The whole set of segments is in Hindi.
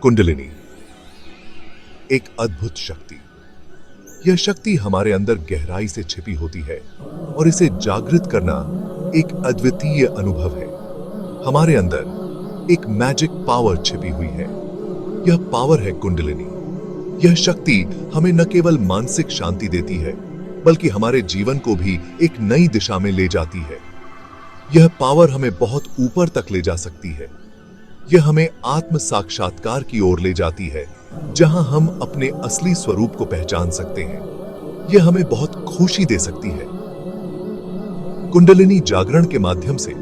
कुंडलिनी एक अद्भुत शक्ति। यह शक्ति हमारे अंदर गहराई से छिपी होती है और इसे जागृत करना एक अद्वितीय अनुभव है। हमारे अंदर एक मैजिक पावर छिपी हुई है। यह पावर है कुंडलिनी। यह शक्ति हमें न केवल मानसिक शांति देती है बल्कि हमारे जीवन को भी एक नई दिशा में ले जाती है। यह पावर हमें बहुत ऊपर तक ले जा सकती है। यह हमें आत्म साक्षात्कार की ओर ले जाती है, जहां हम अपने असली स्वरूप को पहचान सकते हैं। यह हमें बहुत खुशी दे सकती है। कुंडलिनी जागरण के माध्यम से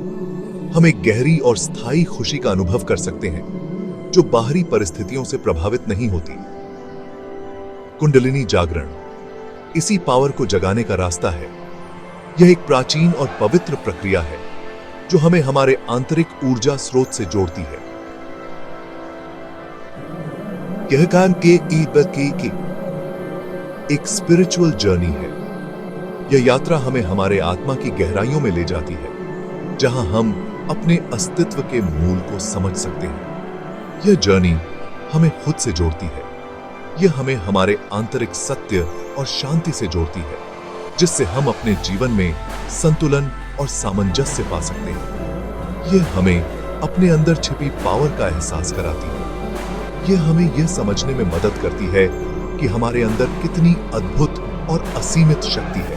हम एक गहरी और स्थायी खुशी का अनुभव कर सकते हैं, जो बाहरी परिस्थितियों से प्रभावित नहीं होती। कुंडलिनी जागरण इसी पावर को जगाने का रास्ता है। यह एक प्राचीन और पवित्र प्रक्रिया है जो हमें हमारे आंतरिक ऊर्जा स्रोत से जोड़ती है। यह काम की एक स्पिरिचुअल जर्नी है। यह यात्रा हमें हमारे आत्मा की गहराइयों में ले जाती है, जहां हम अपने अस्तित्व के मूल को समझ सकते हैं। यह जर्नी हमें खुद से जोड़ती है। यह हमें हमारे आंतरिक सत्य और शांति से जोड़ती है, जिससे हम अपने जीवन में संतुलन और सामंजस्य पा सकते हैं। यह हमें अपने अंदर छिपी पावर का एहसास कराती है। यह हमें यह समझने में मदद करती है कि हमारे अंदर कितनी अद्भुत और असीमित शक्ति है।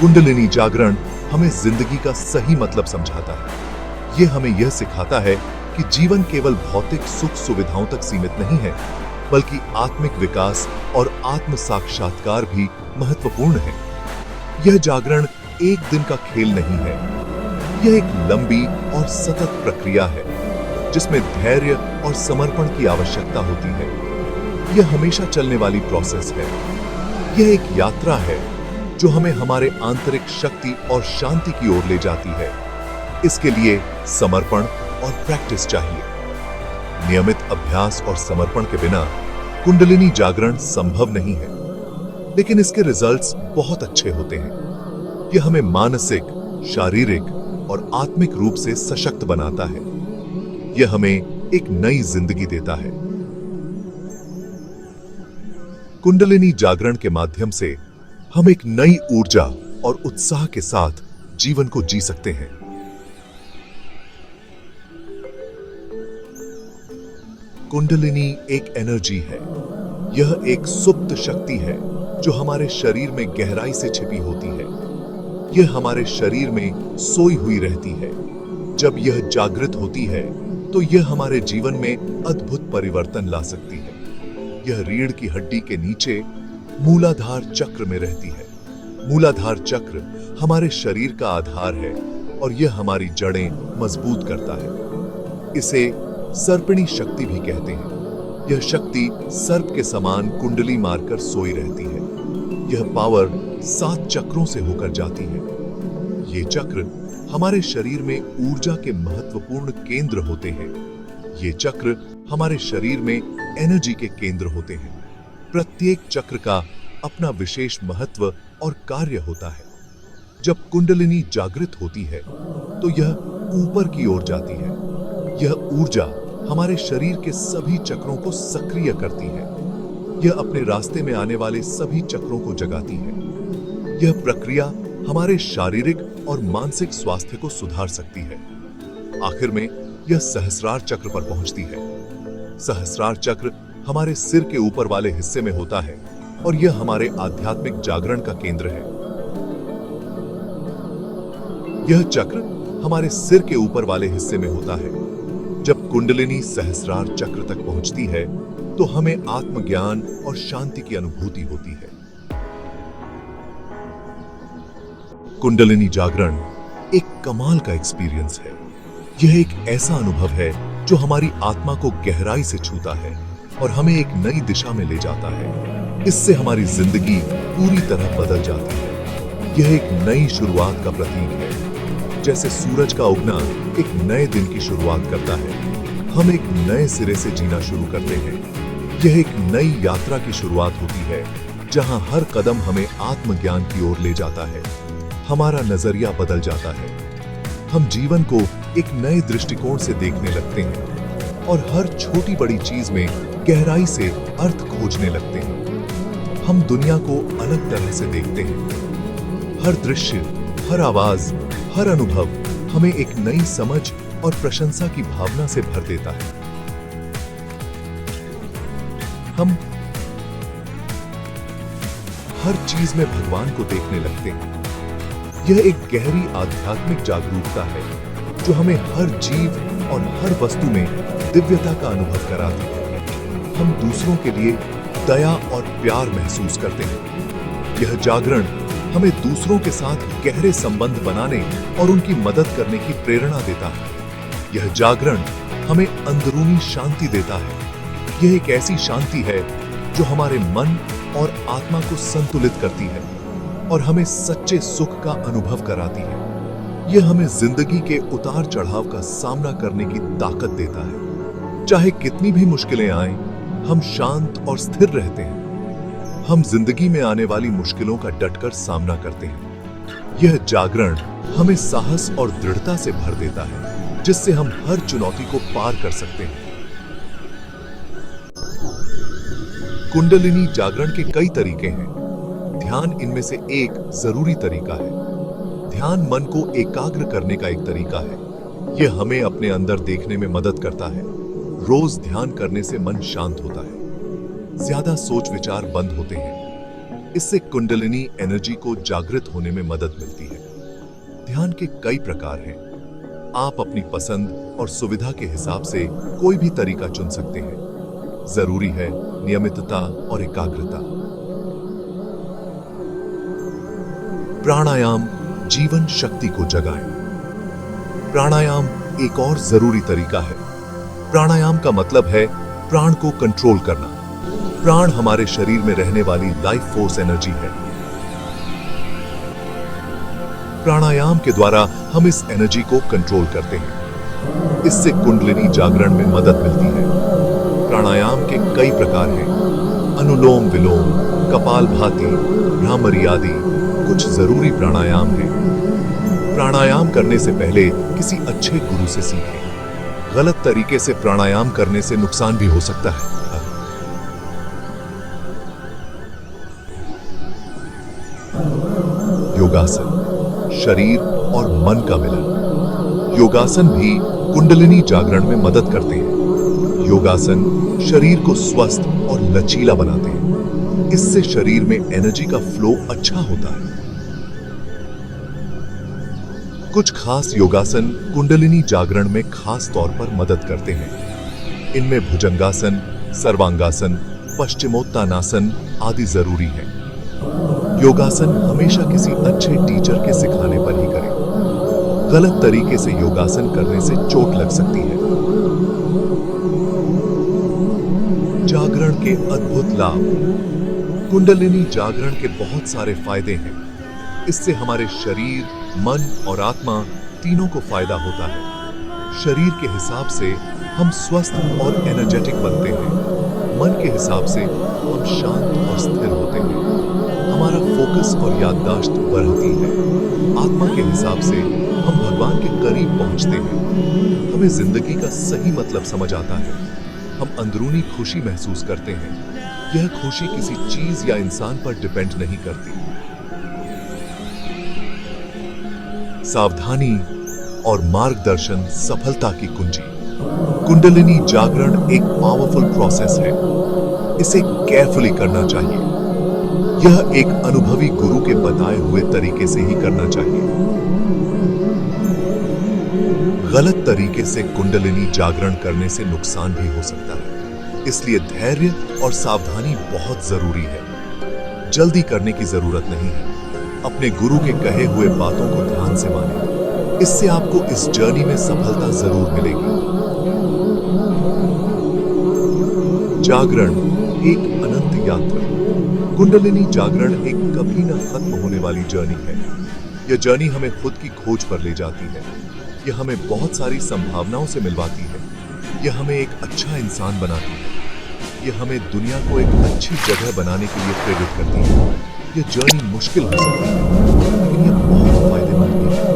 कुंडलिनी जागरण हमें जिंदगी का सही मतलब समझाता है। यह हमें यह सिखाता है कि जीवन केवल भौतिक सुख सुविधाओं तक सीमित नहीं है, बल्कि आत्मिक विकास और आत्म साक्षात्कार भी महत्वपूर्ण है। यह जागरण एक दिन का खेल नहीं है। यह एक लंबी और सतत प्रक्रिया है, जिसमें धैर्य और समर्पण की आवश्यकता होती है। यह हमेशा चलने वाली प्रोसेस है। यह एक यात्रा है जो हमें हमारे आंतरिक शक्ति और शांति की ओर ले जाती है। इसके लिए समर्पण और प्रैक्टिस चाहिए। नियमित अभ्यास और समर्पण के बिना कुंडलिनी जागरण संभव नहीं है, लेकिन इसके रिजल्ट्स बहुत अच्छे होते हैं। यह हमें मानसिक, शारीरिक और आत्मिक रूप से सशक्त बनाता है। यह हमें एक नई जिंदगी देता है। कुंडलिनी जागरण के माध्यम से हम एक नई ऊर्जा और उत्साह के साथ जीवन को जी सकते हैं। कुंडलिनी एक एनर्जी है। यह एक सुप्त शक्ति है जो हमारे शरीर में गहराई से छिपी होती है। यह हमारे शरीर में सोई हुई रहती है। जब यह जागृत होती है तो यह हमारे जीवन में अद्भुत परिवर्तन ला सकती है। यह रीढ़ की हड्डी के नीचे मूलाधार चक्र में रहती है। मूलाधार चक्र हमारे शरीर का आधार है और यह हमारी जड़ें मजबूत करता है। इसे सर्पिणी शक्ति भी कहते हैं। यह शक्ति सर्प के समान कुंडली मारकर सोई रहती है। यह पावर 7 चक्रों से होकर जाती है। ये चक्र हमारे शरीर में ऊर्जा के महत्वपूर्ण केंद्र होते हैं। ये चक्र हमारे शरीर में एनर्जी के केंद्र होते हैं। प्रत्येक चक्र का अपना विशेष महत्व और कार्य होता है। जब कुंडलिनी जागृत होती है तो यह ऊपर की ओर जाती है। यह ऊर्जा हमारे शरीर के सभी चक्रों को सक्रिय करती है। यह अपने रास्ते में आने वाले सभी चक्रों को जगाती है। यह प्रक्रिया हमारे शारीरिक और मानसिक स्वास्थ्य को सुधार सकती है। आखिर में यह सहस्रार चक्र पर पहुंचती है। सहस्रार चक्र हमारे सिर के ऊपर वाले हिस्से में होता है और यह हमारे आध्यात्मिक जागरण का केंद्र है। यह चक्र हमारे सिर के ऊपर वाले हिस्से में होता है। जब कुंडलिनी सहस्रार चक्र तक पहुंचती है तो हमें आत्मज्ञान और शांति की अनुभूति होती है। कुंडलिनी जागरण एक कमाल का एक्सपीरियंस है। यह एक ऐसा अनुभव है जो हमारी आत्मा को गहराई से छूता है और हमें एक नई दिशा में ले जाता है। इससे हमारी जिंदगी पूरी तरह बदल जाती है। यह एक नई शुरुआत का प्रतीक है। जैसे सूरज का उगना एक नए दिन की शुरुआत करता है, हम एक नए सिरे से जीना शुरू करते हैं। यह एक नई यात्रा की शुरुआत होती है, जहां हर कदम हमें आत्मज्ञान की ओर ले जाता है। हमारा नजरिया बदल जाता है। हम जीवन को एक नए दृष्टिकोण से देखने लगते हैं। और हर छोटी बड़ी चीज में गहराई से अर्थ खोजने लगते हैं। हम दुनिया को अलग तरह से देखते हैं। हर दृश्य, हर आवाज, हर अनुभव हमें एक नई समझ और प्रशंसा की भावना से भर देता है। हम हर चीज में भगवान को देखने लगते हैं। यह एक गहरी आध्यात्मिक जागरूकता है जो हमें हर जीव और हर वस्तु में दिव्यता का अनुभव कराती है। हम दूसरों के लिए दया और प्यार महसूस करते हैं। यह जागरण हमें दूसरों के साथ गहरे संबंध बनाने और उनकी मदद करने की प्रेरणा देता है। यह जागरण हमें अंदरूनी शांति देता है। यह एक ऐसी शांति है जो हमारे मन और आत्मा को संतुलित करती है और हमें सच्चे सुख का अनुभव कराती है। यह हमें जिंदगी के उतार चढ़ाव का सामना करने की ताकत देता है। चाहे कितनी भी मुश्किलें आएं, हम शांत और स्थिर रहते हैं। हम जिंदगी में आने वाली मुश्किलों का डटकर सामना करते हैं। यह जागरण हमें साहस और दृढ़ता से भर देता है, जिससे हम हर चुनौती को पार कर सकते हैं। कुंडलिनी जागरण के कई तरीके हैं। ध्यान इनमें से एक जरूरी तरीका है। ध्यान मन को एकाग्र करने का एक तरीका है। यह हमें अपने अंदर देखने में मदद करता है। रोज ध्यान करने से मन शांत होता है। ज्यादा सोच विचार बंद होते हैं। इससे कुंडलिनी एनर्जी को जागृत होने में मदद मिलती है। ध्यान के कई प्रकार हैं। आप अपनी पसंद और सुविधा के हिसाब से कोई भी तरीका चुन सकते हैं। जरूरी है नियमितता और एकाग्रता। प्राणायाम जीवन शक्ति को जगाए। प्राणायाम एक और जरूरी तरीका है। प्राणायाम का मतलब है प्राण को कंट्रोल करना। प्राण हमारे शरीर में रहने वाली लाइफ फोर्स एनर्जी है। प्राणायाम के द्वारा हम इस एनर्जी को कंट्रोल करते हैं। इससे कुंडलिनी जागरण में मदद मिलती है। प्राणायाम के कई प्रकार हैं। अनुलोम विलोम, कपालभाति, भ्रामरी आदि कुछ जरूरी प्राणायाम हैं। प्राणायाम करने से पहले किसी अच्छे गुरु से सीखें। गलत तरीके से प्राणायाम करने से नुकसान भी हो सकता है। योगासन, शरीर और मन का मिलन। योगासन भी कुंडलिनी जागरण में मदद करते हैं। योगासन शरीर को स्वस्थ और लचीला बनाते हैं। इससे शरीर में एनर्जी का फ्लो अच्छा होता है। कुछ खास योगासन कुंडलिनी जागरण में खास तौर पर मदद करते हैं। इनमें भुजंगासन, सर्वांगासन, पश्चिमोत्तानासन आदि जरूरी हैं। योगासन हमेशा किसी अच्छे टीचर के सिखाने पर ही करें। गलत तरीके से योगासन करने से चोट लग सकती है। जागरण के अद्भुत लाभ। कुंडलिनी जागरण के बहुत सारे फायदे हैं। इससे हमारे शरीर, मन और आत्मा तीनों को फायदा होता है। शरीर के हिसाब से हम स्वस्थ और एनर्जेटिक बनते हैं। मन के हिसाब से हम शांत और स्थिर होते हैं। हमारा फोकस और याददाश्त बढ़ती है। आत्मा के हिसाब से हम भगवान के करीब पहुंचते हैं। हमें जिंदगी का सही मतलब समझ आता है। हम अंदरूनी खुशी महसूस करते हैं। यह खुशी किसी चीज या इंसान पर डिपेंड नहीं करती। सावधानी और मार्गदर्शन सफलता की कुंजी। कुंडलिनी जागरण एक पावरफुल प्रोसेस है। इसे केयरफुली करना चाहिए। यह एक अनुभवी गुरु के बताए हुए तरीके से ही करना चाहिए। गलत तरीके से कुंडलिनी जागरण करने से नुकसान भी हो सकता है। इसलिए धैर्य और सावधानी बहुत जरूरी है। जल्दी करने की जरूरत नहीं है। अपने गुरु के कहे हुए बातों को ध्यान से मानें। इससे आपको इस जर्नी में सफलता जरूर मिलेगी। जागरण एक अनंत यात्रा। कुंडलिनी जागरण एक कभी न खत्म होने वाली जर्नी है। यह जर्नी हमें खुद की खोज पर ले जाती है। यह हमें बहुत सारी संभावनाओं से मिलवाती है। यह हमें एक अच्छा इंसान बनाती है। यह हमें दुनिया को एक अच्छी जगह बनाने के लिए प्रेरित करती है। यह जर्नी मुश्किल हो सकती है, लेकिन यह बहुत फायदेमंद है।